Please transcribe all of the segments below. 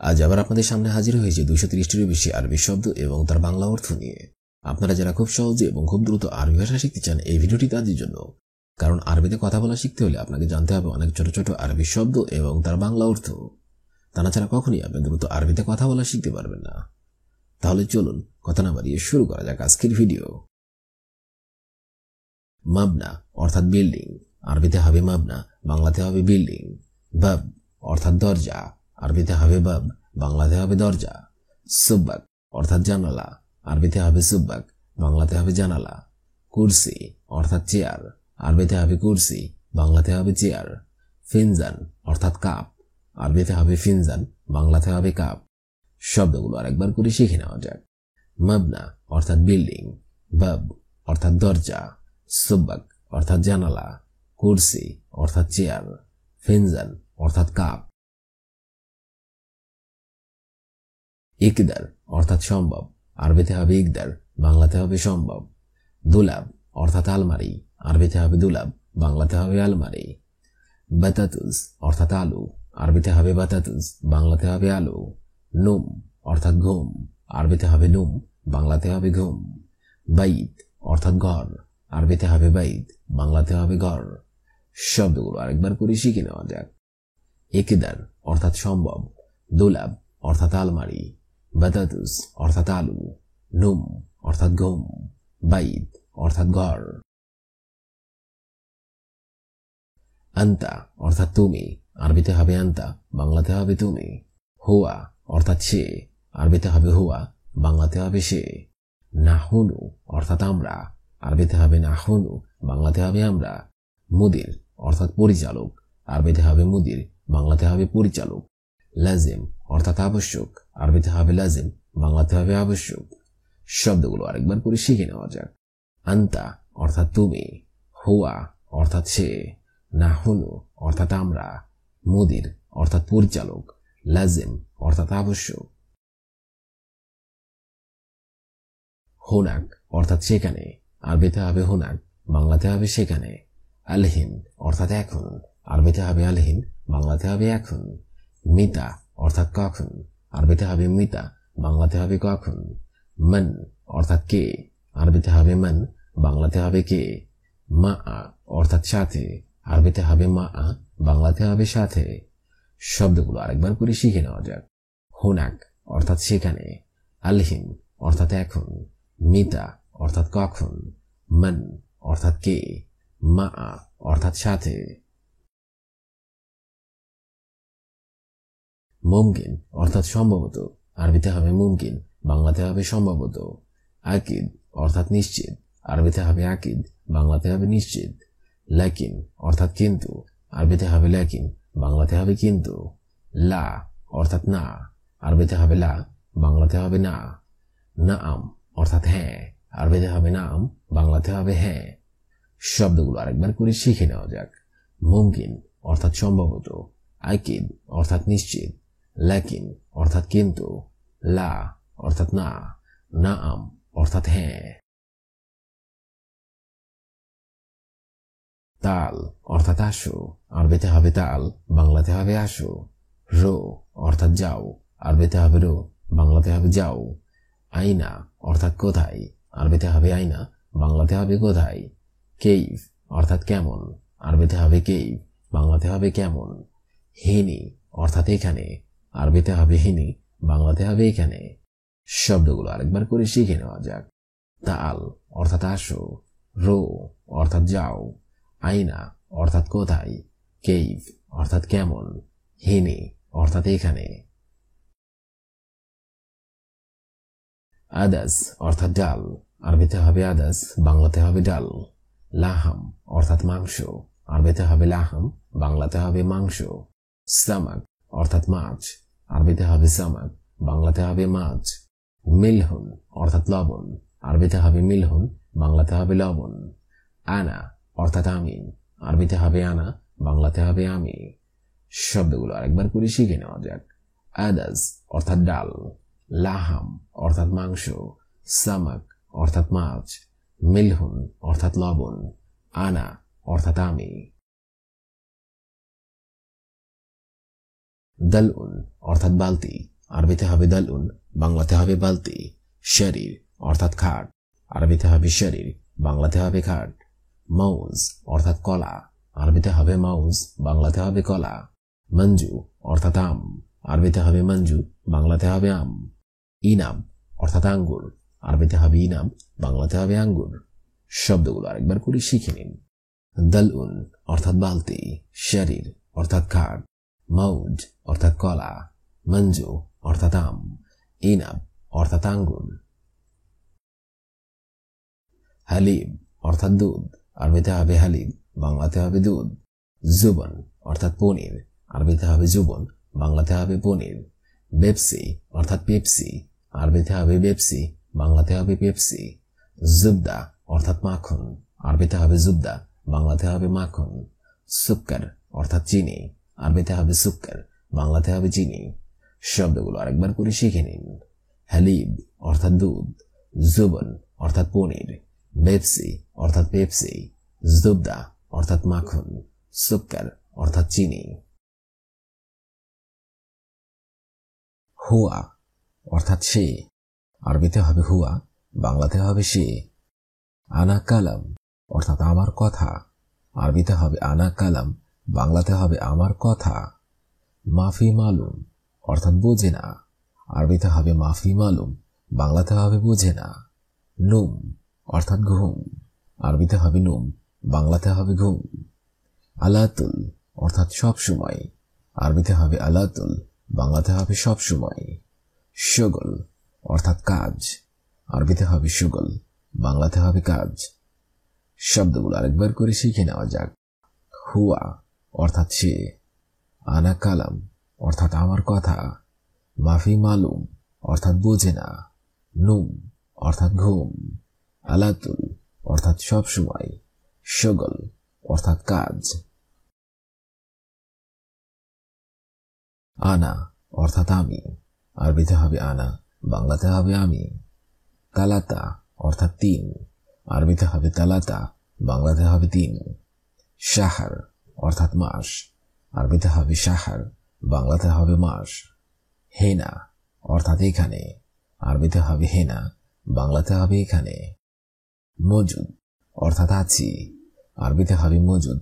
আজ আবার আপনাদের সামনে হাজির হয়েছে 230টিরও বেশি আরবি শব্দ এবং তার বাংলা অর্থ নিয়ে। আপনারা যারা খুব সহজে এবং খুব দ্রুত আরবি ভাষা শিখতে চান, এই ভিডিওটি তাদের জন্য। কারণ আরবিতে কথা বলা শিখতে হলে আপনাকে জানতে হবে অনেক ছোট ছোট আরবি শব্দ এবং তার বাংলা অর্থ। তা না ছাড়া কখনই আপনি দ্রুত আরবিতে কথা বলা শিখতে পারবেন না। তাহলে চলুন কথা না বাড়িয়ে শুরু করা যাক আজকের ভিডিও। মাবনা অর্থাৎ বিল্ডিং, আরবিতে হবে মাবনা, বাংলাতে হবে বিল্ডিং। বাব অর্থাৎ দরজা, আরবিতে হবে বাব, বাংলাতে হবে দরজা। সুব্বাক অর্থাৎ জানালা, আরবিতে হবে সুব্বাক, বাংলাতে হবে জানালা। কুরসি অর্থাৎ চেয়ার, আরবিতে হবে কুরসি, বাংলাতে হবে চেয়ার। ফিনজান অর্থাৎ কাপ, আরবিতে হবে ফিনজান, বাংলাতে হবে কাপ। শব্দগুলো আরেকবার করে শিখে নেওয়া যাক। মাবনা অর্থাৎ বিল্ডিং, বাব অর্থাৎ দরজা, সুব্বাক অর্থাৎ জানালা, কুরসি অর্থাৎ চেয়ার, ফিনজান অর্থাৎ কাপ। ইকদার অর্থাৎ সম্ভব, আরবিতে হবে ইকদার, বাংলাতে হবে সম্ভব। দুলাব অর্থাৎ আলমারি, আরবিতে হবে দুলাব, বাংলাতে হবে আলমারি। বাতাতুস অর্থাৎ আলু, আরবিতে হবে বাতাতুস, বাংলাতে হবে আলু। নুম অর্থাৎ ঘুম, আরবিতে হবে নুম, বাংলাতে হবে ঘুম। বাইত অর্থাৎ ঘর, আরবিতে হবে বাইত, বাংলাতে হবে ঘর। শব্দগুলো আরেকবার করে শিখে নেওয়া যাক। ইকদার অর্থাৎ সম্ভব, দুলাব অর্থাৎ আলমারি, বাতাতুস অর্থাৎ আলু, নুম অর্থাৎ ঘুম, বাইত অর্থাৎ ঘর। আন্তা অর্থাৎ তুমি, আরবিতে হবে আন্তা, বাংলাতে হবে তুমি। হুয়া অর্থাৎ সে, আরবিতে হবে হুয়া, বাংলাতে হবে সে। নাহুনু অর্থাৎ আমরা, আরবিতে হবে নাহুনু, বাংলাতে হবে আমরা। মুদির অর্থাৎ পরিচালক, আরবিতে হবে মুদির, বাংলাতে হবে পরিচালক। লাজিম অর্থাৎ আবশ্যক, আরবিতে হবে লাজিম, বাংলাতে হবে আবশ্যক। শব্দগুলো আরেকবার করে শিখে নেওয়া যাক। আন্তা অর্থাৎ তুমি, হুয়া অর্থাৎ সে, নাহুনু অর্থাৎ আমরা, মুদির অর্থাৎ পরিচালক, লাজিম অর্থাৎ আবশ্যক। হুনাক অর্থাৎ সেখানে, আরবিতে হবে হুনাক, বাংলাতে হবে সেখানে। আলহিন অর্থাৎ এখন, আরবিতে হবে আলহিন, বাংলাতে হবে এখন। মিতা অর্থাৎ কখন, আরবিতে হবে মিতা, বাংলাতে হবে কখন। মান অর্থাৎ কে, আরবিতে হবে মান, বাংলাতে হবে কে। মা অর্থাৎ সাথে, আরবিতে হবে মা, বাংলাতে হবে সাথে। শব্দগুলো আরেকবার করে শিখে নেওয়া যাক। হুনাক অর্থাৎ সেখানে, আলহিন অর্থাৎ এখন, মিতা অর্থাৎ কখন, মান অর্থাৎ কে, মা অর্থাৎ সাথে। মুমকিন অর্থাৎ সম্ভবত, আরবিতে হবে মুমকিন, বাংলাতে হবে সম্ভবত। আকিদ অর্থাৎ নিশ্চিত, আরবিতে হবে আকিদ, বাংলাতে হবে নিশ্চিত। লাকিন অর্থাৎ কিন্তু, আরবিতে হবে লাকিন, বাংলাতে হবে কিন্তু। লা অর্থাৎ না, আরবিতে হবে লা, বাংলাতে হবে না। নাম অর্থাৎ হ্যাঁ, আরবিতে হবে নাম, বাংলাতে হবে হ্যাঁ। শব্দগুলো আরেকবার করে শিখে নেওয়া যাক। মুমকিন অর্থাৎ সম্ভবত, আকিদ অর্থাৎ নিশ্চিত, লাকিন অর্থাৎ কিন্তু, লা অর্থাৎ না, নাম অর্থাৎ হ্যাঁ। তাল অর্থাৎ আসো, আরবিতে হবে তাল, বাংলাতে হবে আসো। রো অর্থাৎ যাও, আরবিতে হবে রো, বাংলাতে হবে যাও। আইনা অর্থাৎ কোথায়, আরবিতে হবে আইনা, বাংলাতে হবে কোথায়। কেইফ অর্থাৎ কেমন, আরবিতে হবে কেইফ, বাংলাতে হবে কেমন। হিনি অর্থাৎ এখানে, আরবিতে হবে হিনি, বাংলাতে হবে এখানে। শব্দগুলো আরেকবার করে শিখে নেওয়া যাক। তাল অর্থাৎ আসো, রো অর্থাৎ যাও, আইনা অর্থাৎ কোথায়, কেইফ অর্থাৎ কেমন, হিনি অর্থাৎ এখানে। আদাস অর্থাৎ ডাল, আরবিতে হবে আদাস, বাংলাতে হবে ডাল। লাহাম অর্থাৎ মাংস, আরবিতে হবে লাহাম, বাংলাতে হবে মাংস। সামাক অর্থাৎ মাছ, আরবিতে হবে সামাক, বাংলাতে হবে মাছ। মিলহুন অর্থাৎ লবণ, আরবিতে হবে মিলহুন, বাংলাতে হবে লবণ। আনা অর্থাৎ আমি, আরবিতে হবে আনা, বাংলাতে হবে আমি। শব্দগুলো আরেকবার করে শিখে নেওয়া যাক। আদাস অর্থাৎ ডাল, লাহাম অর্থাৎ মাংস, সামাক অর্থাৎ মাছ, মিলহুন অর্থাৎ লবণ, আনা অর্থাৎ আমি। দালউন অর্থাৎ বালতি, আরবিতে হবে দালুন, বাংলাতে হবে বালতি। শরীর অর্থাৎ খাট, আরবিতে হবে শরীর, বাংলাতে হবে খাট। মাউজ অর্থাৎ কলা, আরবিতে হবে মাউজ, বাংলাতে হবে কলা। মঞ্জু অর্থাৎ আম, আরবিতে হবে মঞ্জু, বাংলাতে হবে আম। ইনাম অর্থাৎ আঙ্গুর, আরবিতে হবে ইনাম, বাংলাতে হবে আঙ্গুর। শব্দগুলো আরেকবার করে শিখে নিন। দালউন অর্থাৎ বালতি, শরীর অর্থাৎ খাট, মাউজ অর্থাৎ কলা, মঞ্জু অর্থাৎ আম, ইনাব অর্থাৎ আঙ্গুর। হালিব অর্থাৎ দুধ, আরবিতে হবে হালিব, বাংলাতে হবে দুধ। জুবন অর্থাৎ পনির, আরবিতে হবে জুবন, বাংলাতে হবে পনির। পেপসি অর্থাৎ পেপসি, আরবিতে হবে পেপসি, বাংলাতে হবে পেপসি। জুবদা অর্থাৎ মাখন, আরবিতে হবে জুবদা, বাংলাতে হবে মাখন। সুক্কার অর্থাৎ চিনি, আরবিতে হবে সুক্কার, বাংলাতে হবে চিনি। শব্দগুলো আরেকবার করে শিখে নিন। হালিব অর্থাৎ দুধ, জুবন অর্থাৎ পনির, পেপসি অর্থাৎ পেপসি, জুবদা অর্থাৎ মাখন, সুক্কার অর্থাৎ চিনি। হুয়া অর্থাৎ সে, আরবিতে হবে হুয়া, বাংলাতে হবে সে। আনা কালাম অর্থাৎ আমার কথা, আরবিতে হবে আনা কালাম, বাংলাতে হবে আমার কথা। মাফি মালুম অর্থাৎ বোঝে না, আরবিতে হবে মাফি মালুম, বাংলাতে হবে বোঝে না। নুম অর্থাৎ ঘুম, আরবিতে হবে নুম, বাংলাতে হবে ঘুম। আলাতুল অর্থাৎ সব সময়, আরবিতে হবে আলাতুল, বাংলাতে হবে সব সময়। শুগল অর্থাৎ কাজ, আরবিতে হবে শুগল, বাংলাতে হবে কাজ। শব্দগুলো আরেকবার করে শিখে নেওয়া যাক। হুয়া অর্থাৎ সে, আনা কালাম অর্থাৎ আমার কথা, মাফি মালুম অর্থাৎ বোঝে না, নুম অর্থাৎ ঘুম, আলাতুল অর্থাৎ সব সময়, শুগল অর্থাৎ কাজ। আনা অর্থাৎ আমি, আরবিতে হবে আনা, বাংলাতে হবে আমি। তালাতা অর্থাৎ তিন, আরবিতে হবে তালাতা, বাংলাতে হবে তিন। শাহর অর্থাৎ মাস, আরবিতে হবে শাহর, বাংলাতে হবে মাস। হেনা অর্থাৎ এখানে, আরবিতে হবে হেনা, বাংলাতে হবে এখানে। মজুদ অর্থাৎ আছি, আরবিতে হবে মজুদ,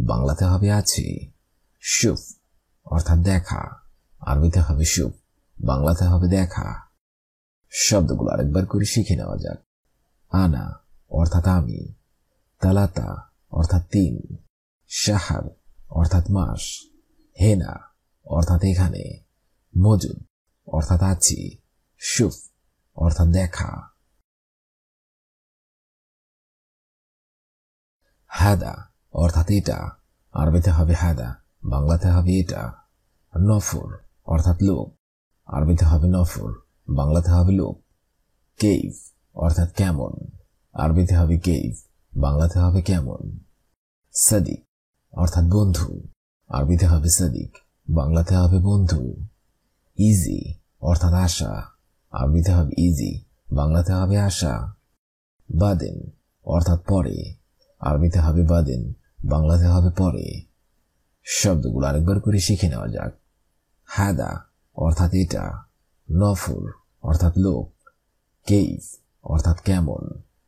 বাংলাতে হবে আছি। শুফ অর্থাৎ দেখা, আরবিতে হবে শুফ, বাংলাতে হবে দেখা। শব্দগুলো আরেকবার করে শিখে নেওয়া যাক। আনা অর্থাৎ আমি, তালাতা অর্থাৎ তিন, শাহর অর্থাৎ মাস, হেনা অর্থাৎ এখানে, মজুদ অর্থাৎ আছি, শুফ অর্থাৎ দেখা। হাদা অর্থাৎ এটা, আরবিতে হবে হাদা, বাংলাতে হবে এটা। নফর অর্থাৎ লোক, আরবিতে হবে নফর, বাংলাতে হবে লোক। কেইফ অর্থাৎ কেমন, আরবিতে হবে কেইফ, বাংলাতে হবে কেমন। সাদিক অর্থাৎ বন্ধু, আরবিতে হবে সাদিক, বাংলাতে হবে বন্ধু। ইজি অর্থাৎ আশা, আরবিতে হবে ইজি, বাংলাতে হবে আশা। বাদেন অর্থাৎ পরে, আরবিতে হবে বাদেন, বাংলাতে হবে পরে। শব্দগুলো আরেকবার করে শিখে নেওয়া যাক। হাদা অর্থাৎ এটা, নফর অর্থাৎ লোক, কেইফ অর্থাৎ কেমন,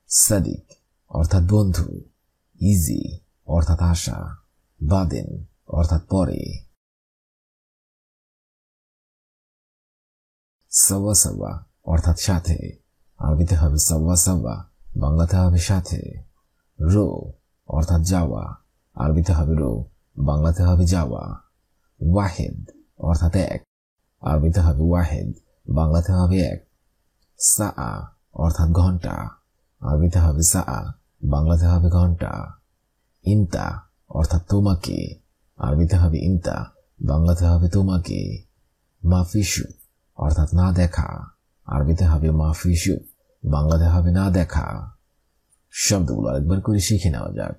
সাদিক অর্থাৎ বন্ধু, ইজি অর্থাৎ আশা, বাদেন অর্থাৎ পরে। সাওয়া সাওয়া অর্থাৎ সাথে, আরবিতে হবে সাওয়া সাওয়া, বাংলাতে হবে সাথে। রো অর্থাৎ যাওয়া, আরবিতে হবে রো, বাংলাতে হবে যাওয়া। ওয়াহেদ অর্থাৎ এক, আরবিতে হবে ওয়াহেদ, বাংলাতে হবে এক। সা অর্থাৎ ঘন্টা, আরবিতে হবে সা, বাংলাতে হবে ঘন্টা। ইনতা অর্থাৎ তোমাকে, আরবিতে হবে ইনতা, বাংলাতে হবে তোমাকে। মাফিসু অর্থাৎ না দেখা, আরবিতে হবে মাফিসু, বাংলাতে হবে না দেখা। শব্দগুলো আরেকবার করে শিখে নেওয়া যাক।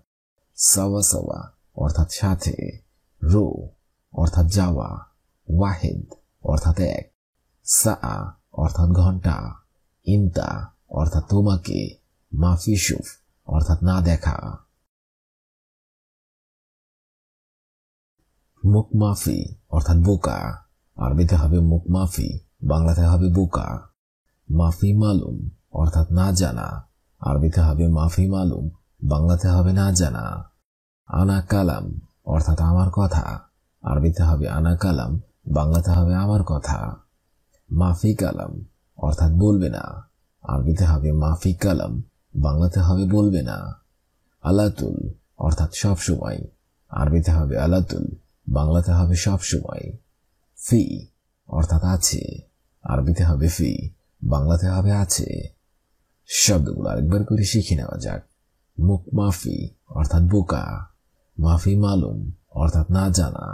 সাওয়া সাওয়া অর্থাৎ সাথে, রো অর্থাৎ যাওয়া, ওয়াহেদ অর্থাৎ এক, সা অর্থাৎ ঘন্টা, ইনতা অর্থাৎ তোমাকে, মাফিসুফ অর্থাৎ না দেখা। মুখ মাফি অর্থাৎ বোকা, আরবিতে হবে মুখ মাফি, বাংলাতে হবে বোকা। মাফি মালুম অর্থাৎ না জানা, আরবিতে হবে মাফি মালুম, বাংলাতে হবে না জানা। আনা কালাম অর্থাৎ আমার কথা, আরবিতে হবে আনা কালাম, বাংলাতে হবে আমার কথা। মাফি কালাম অর্থাৎ বলবে না, আরবিতে হবে মাফি কালাম, বাংলাতে হবে বলবে না। আলাতুল অর্থাৎ সব সময়, আরবিতে হবে আলাতুল, বাংলাতে হবে সব সময়। ফি অর্থাৎ আছে, আরবিতে হবে ফি, বাংলাতে হবে আছে। শব্দগুলো আরেকবার করে শিখে নেওয়া যাক। মুখ মাফি অর্থাৎ বোকা, মাফি মালুম অর্থাৎ না জানা,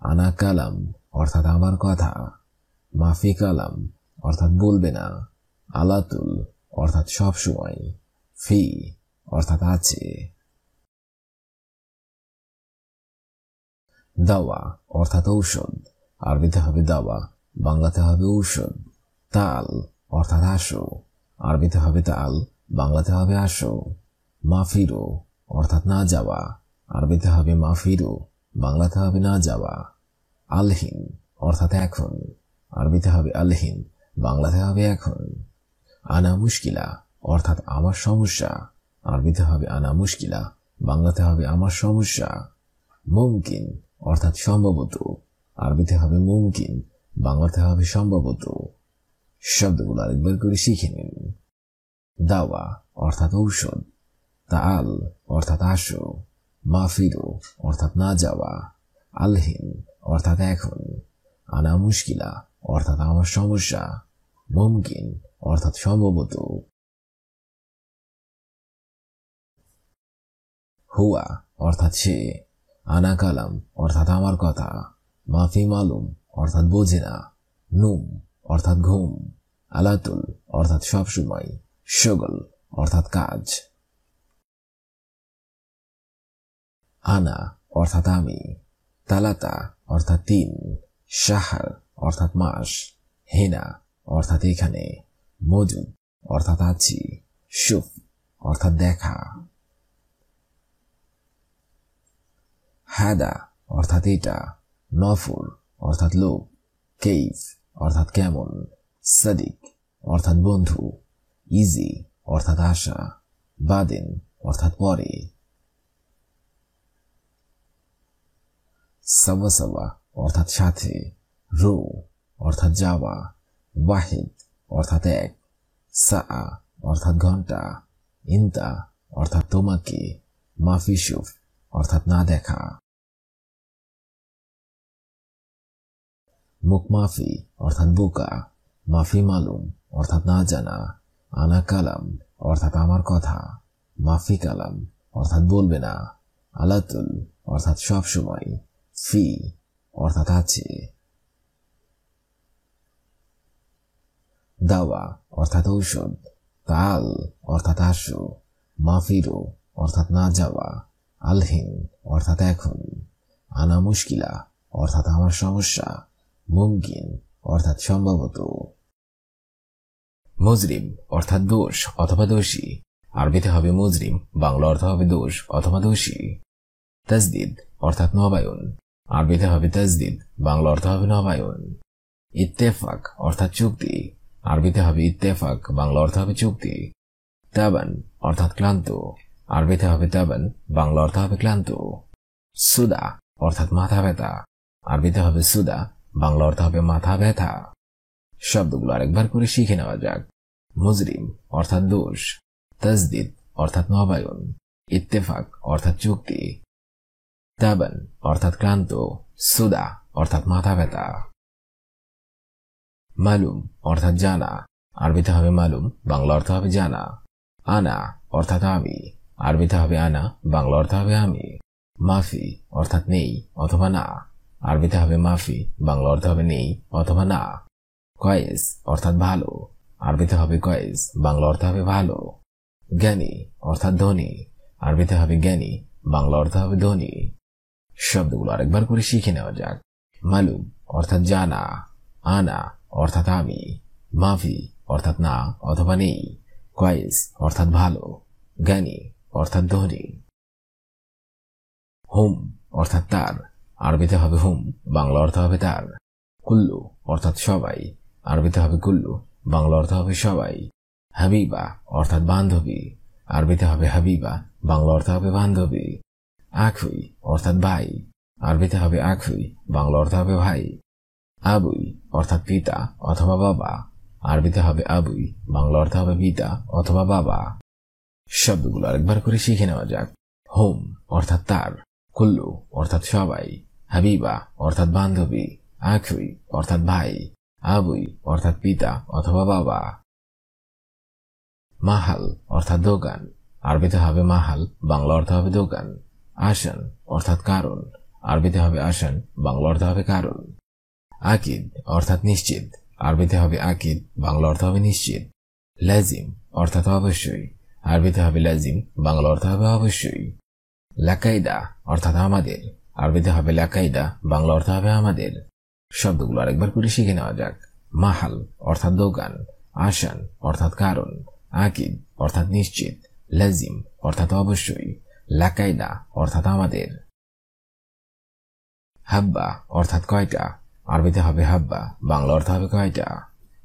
আনা কালাম অর্থাৎ আমার কথা, মাফি কালাম অর্থাৎ বলবে না, আলাতুল অর্থাৎ সব সময়, ফি অর্থাৎ আছে। দাওয়া অর্থাৎ ঔষধ, আরবিতে হবে দাওয়া, বাংলাতে হবে ঔষধ। তাল অর্থাৎ আসো, আরবিতে হবে তাল, বাংলাতে হবে আসো। মাফিরো অর্থাৎ না যাওয়া, আরবিতে হবে মাফিরো, বাংলাতে হবে না যাওয়া। আলহিন অর্থাৎ এখন, আরবিতে হবে আলহিন, বাংলাতে হবে এখন। আনা মুশকিলা অর্থাৎ আমার সমস্যা, আরবিতে হবে আনা মুশকিলা, বাংলাতে হবে আমার সমস্যা। মুমকিন অর্থাৎ সম্ভবত, আরবিতে হবে মুমকিন, বাংলাতে হবে সম্ভবত। শব্দগুলো আরেকবার করে শিখে নিন। দাওয়া অর্থাৎ ঔষধ, তাল অর্থাৎ আসো, মাফিরো অর্থাৎ না যাওয়া, আলহিন অর্থাৎ এখন, আনা মুশকিলা অর্থাৎ আমার সমস্যা, মুমকিন অর্থাৎ সম্ভবত। হুয়া অর্থাৎ সে, আনা কালাম অর্থাৎ আমার কথা, মাফি মালুম অর্থাৎ বোঝে না, নুম অর্থাৎ ঘুম, আলাতুল অর্থাৎ সবসময়, শগল অর্থাৎ কাজ। আনা অর্থাৎ আমি, তালাতা অর্থাৎ 3, শাহর অর্থাৎ মাস, হেনা অর্থাৎ এখানে, মজুদ অর্থাৎ আছি, শুফ অর্থাৎ দেখা। হাদা অর্থাৎ এটা, নফর অর্থাৎ লোক, কেইফ অর্থাৎ কেমন, সাদিক অর্থাৎ বন্ধু, ইজি অর্থাৎ আশা, বাদিন অর্থাৎ পরে। সাওয়া সাওয়া অর্থাৎ সাথে, রো অর্থাৎ যাওয়া, ওয়াহিদ অর্থাৎ এক, সা অর্থাৎ ঘন্টা, ইন্তা অর্থাৎ তোমাকে, মাফিসুফ অর্থাৎ না দেখা। মুখ মাফি অর্থাৎ বোকা, মাফি মালুম অর্থাৎ না জানা, আনা কালাম অর্থাৎ আমার কথা, মাফি কালাম অর্থাৎ বলবে না, আলাতুল অর্থাৎ সব সময়, ফি অর্থাৎ আছে। দাওয়া অর্থাৎ ঔষধ, তাল অর্থাৎ আসো, মাফিরো অর্থাৎ না যাওয়া, আলহিন অর্থাৎ এখন, আনা মুশকিলা অর্থাৎ আমার সমস্যা, মুমকিন অর্থাৎ সম্ভবত। মুজরিম অর্থাৎ দোষ অথবা দোষী, আরবিতে হবে মুজরিম, বাংলা অর্থ হবে দোষ অথবা দোষী। তাজদিদ অর্থাৎ নবায়ন, আরবিতে হবে তাজদিদ, বাংলা অর্থ হবে নবায়ন। ইত্তেফাক অর্থাৎ চুক্তি, আরবিতে হবে ইত্তেফাক, বাংলা অর্থ হবে চুক্তি। তাবান অর্থাৎ ক্লান্ত, আরবিতে হবে তাবান, বাংলা অর্থ হবে ক্লান্ত। সুদা অর্থাৎ মাথা ব্যথা, আরবিতে হবে সুদা, বাংলা অর্থ হবে মাথা ব্যথা। শব্দগুলো আরেকবার করে শিখে নেওয়া যাক। মুজরিম অর্থাৎ দোষ, তাজদিদ অর্থাৎ নবায়ন, ইত্তেফাক অর্থাৎ চুক্তি, তাবান অর্থাৎ ক্লান্ত, সুদা অর্থাৎ মাথা ব্যথা। মালুম অর্থাৎ জানা, আরবিতে হবে মালুম, বাংলা অর্থ হবে জানা। আনা অর্থাৎ আমি, আরবিতে হবে আনা, বাংলা অর্থ হবে আমি। মাফি অর্থাৎ নেই অথবা না, আরবিতে হবে মাফি, বাংলা অর্থ হবে নেই অথবা না। কয়েস অর্থাৎ ভালো, আরবিতে হবে কয়েস, বাংলা অর্থ হবে ভালো। জ্ঞানী অর্থাৎ ধনী, আরবিতে হবে জ্ঞানী, বাংলা অর্থ হবে ধনী। শব্দগুলো আরেকবার করে শিখে নেওয়া যাক। মালুম অর্থাৎ জানা, আনা অর্থাৎ আমি, মাফি অর্থাৎ না অথবা নেই, কয়েস অর্থাৎ ভালো, জ্ঞানী অর্থাৎ ধনী। হুম অর্থাৎ তার, আরবিতে হবে হুম, বাংলা অর্থ হবে তার। কুল্লু অর্থাৎ সবাই, আরবিতে হবে কুল্লু, বাংলা অর্থ হবে সবাই। হাবিবা অর্থাৎ বান্ধবী, আরবিতে হবে হাবিবা, বাংলা অর্থ হবে বান্ধবী। আখুই অর্থাৎ ভাই, আরবিতে হবে আখুই, বাংলা অর্থ হবে ভাই। আবুই অর্থাৎ পিতা অথবা বাবা, আরবিতে হবে আবুই, বাংলা অর্থ হবে পিতা অথবা বাবা। শব্দগুলো আরেকবার করে শিখে নেওয়া যাক। হোম অর্থাৎ তার, কুল্লু অর্থাৎ সবাই, হাবিবা অর্থাৎ বান্ধবী, আখুই অর্থাৎ ভাই, আবুই অর্থাৎ পিতা অথবা বাবা। মাহাল অর্থাৎ দোকান, আরবিতে হবে মাহাল, বাংলা অর্থ হবে দোকান। আসান অর্থাৎ কারণ, আরবিতে হবে আসান, বাংলা অর্থ হবে কারণ। আকিদ অর্থাৎ নিশ্চিত, আরবিতে হবে আকিদ, বাংলা অর্থ হবে নিশ্চিত। লাজিম অর্থাৎ অবশ্যই, আরবিতে হবে লাজিম, বাংলা অর্থ হবে অবশ্যই। লাকাইদা অর্থাৎ আমাদের, আরবিতে হবে লাকাইদা, বাংলা অর্থ হবে আমাদের। শব্দগুলো আরেকবার করে শিখে নেওয়া যাক। মাহাল অর্থাৎ দোকান, আসান অর্থাৎ কারণ, আকিদ অর্থাৎ নিশ্চিত, লাজিম অর্থাৎ অবশ্যই, লাকাইদা অর্থাৎ আমাদের। হাব্বা অর্থাৎ কয়টা, আরবিতে হবে হাব্বা, বাংলা অর্থ হবে কয়টা।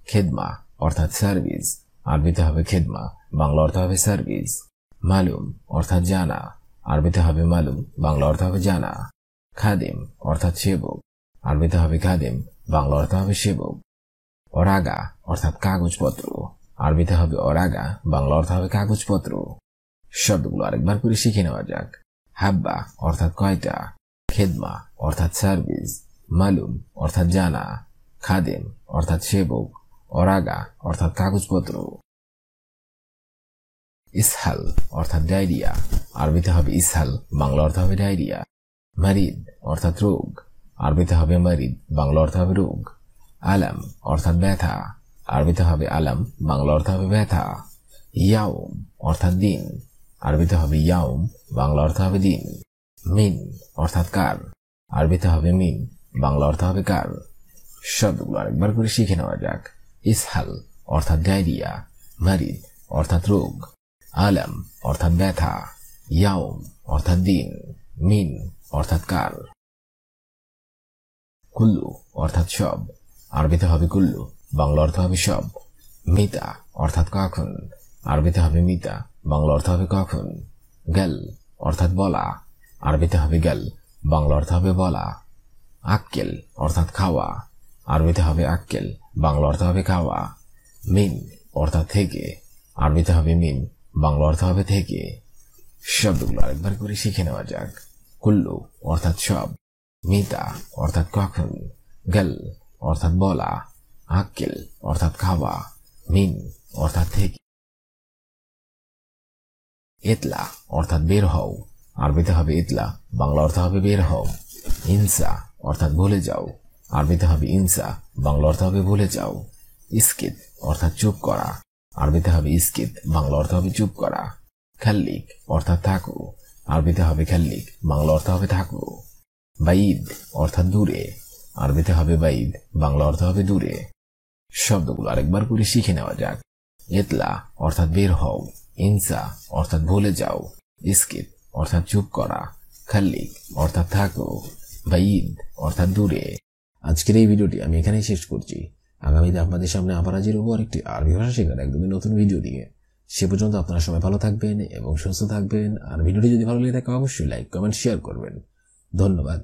খেদমা অর্থাৎ সার্ভিস, আরবিতে হবে খেদমা, বাংলা অর্থ হবে সার্ভিস। মালুম অর্থাৎ জানা, আরবিতে হবে মালুম, বাংলা অর্থ হবে জানা। খাদিম অর্থাৎ সেবক, আরবিতে হবে খাদিম, বাংলা অর্থ হবে সেবক। অরাগা অর্থাৎ কাগজপত্র, আরবিতে হবে অরাগা, বাংলা অর্থ হবে কাগজপত্র। শব্দগুলো আরেকবার করে শিখে নেওয়া যাক। হাব্বা অর্থাৎ কয়টা, খেদমা অর্থাৎ সার্ভিস, মালুম অর্থাৎ জানা, খাদেম অর্থাৎ সেবক, অরাগা অর্থাৎ কাগজপত্র। ইসহাল অর্থাৎ ডায়রিয়া, আরবিতে হবে ইসহাল, বাংলা অর্থ হবে ডায়রিয়া। মারিদ অর্থাৎ রোগ, আরবিতে হবে মারিদ, বাংলা অর্থ হবে রোগ। আলাম অর্থাৎ ব্যথা, আরবিতে হবে আলাম, বাংলা অর্থ হবে ব্যথা। ইয়াউম অর্থাৎ দিন, আরবিতে হবে ইয়াউম, বাংলা অর্থ হবে দিন। মিন অর্থাৎ কার, আরবিতে হবে মিন, বাংলা অর্থ হবে কার। শব্দগুলো আরেকবার করে শিখে নেওয়া যাক। ইসহাল অর্থাৎ ডায়রিয়া, মারিদ অর্থাৎ রোগ, আলাম অর্থাৎ ব্যথা, ইয়াউম অর্থাৎ দিন, মিন অর্থাৎ কার। কুল্লু অর্থাৎ সব, আরবিতে হবে কুল্লু, বাংলা অর্থ হবে সব। মিতা অর্থাৎ কখন, আরবিতে হবে মিতা, বাংলা অর্থ হবে কখন। গেল অর্থাৎ বলা, আরবিতে হবে গেল, বাংলা অর্থ হবে বলা। আক্কেল অর্থাৎ খাওয়া, আরবিতে হবে আক্কেল, বাংলা অর্থ হবে খাওয়া। মিন অর্থাৎ থেকে, আরবিতে হবে মিন, বাংলা অর্থ হবে থেকে। শব্দগুলো আরেকবার করে শিখে নেওয়া যাক। কুল্লু অর্থাৎ সব, মিতা অর্থাৎ কখন, গেল অর্থাৎ বলা, আক্কেল অর্থাৎ খাওয়া, মিন অর্থাৎ থেকে। ইতলা অর্থাৎ বের হও, আরবিতে হবে ইতলা, বাংলা অর্থ হবে বের হও। ইনসা অর্থাৎ ভুলে যাও, আরবিতে হবে ইনসা, বাংলা অর্থ হবে ভুলে যাও। ইস্কিত অর্থাৎ চুপ করা, আরবিতে হবে ইস্কিত, বাংলা অর্থ হবে চুপ করা। খাল্লিক অর্থাৎ থাকো, আরবিতে হবে খাল্লিক, বাংলা অর্থ হবে থাকো। বাইদ অর্থাৎ দূরে, আরবিতে হবে বাইদ, বাংলা অর্থ হবে দূরে। শব্দগুলো আরেকবার করে শিখে নেওয়া যাক। ইতলা অর্থাৎ বের হও, ইনসা অর্থাৎ ভুলে যাও, ইস্কিত অর্থাৎ চুপ করা, খাল্লিক অর্থাৎ থাকো, বাইদ অর্থাৎ দূরে। আজকের এই ভিডিওটি আমি এখানেই শেষ করছি। আগামীতে আপনাদের সামনে আবার হাজির হবো আরেকটি আরবি ভাষা শেখার একদমই নতুন ভিডিও দিয়ে। সে পর্যন্ত আপনারা সবাই ভালো থাকবেন এবং সুস্থ থাকবেন। আর ভিডিওটি যদি ভালো লেগে থাকে অবশ্যই লাইক, কমেন্ট, শেয়ার করবেন। ধন্যবাদ।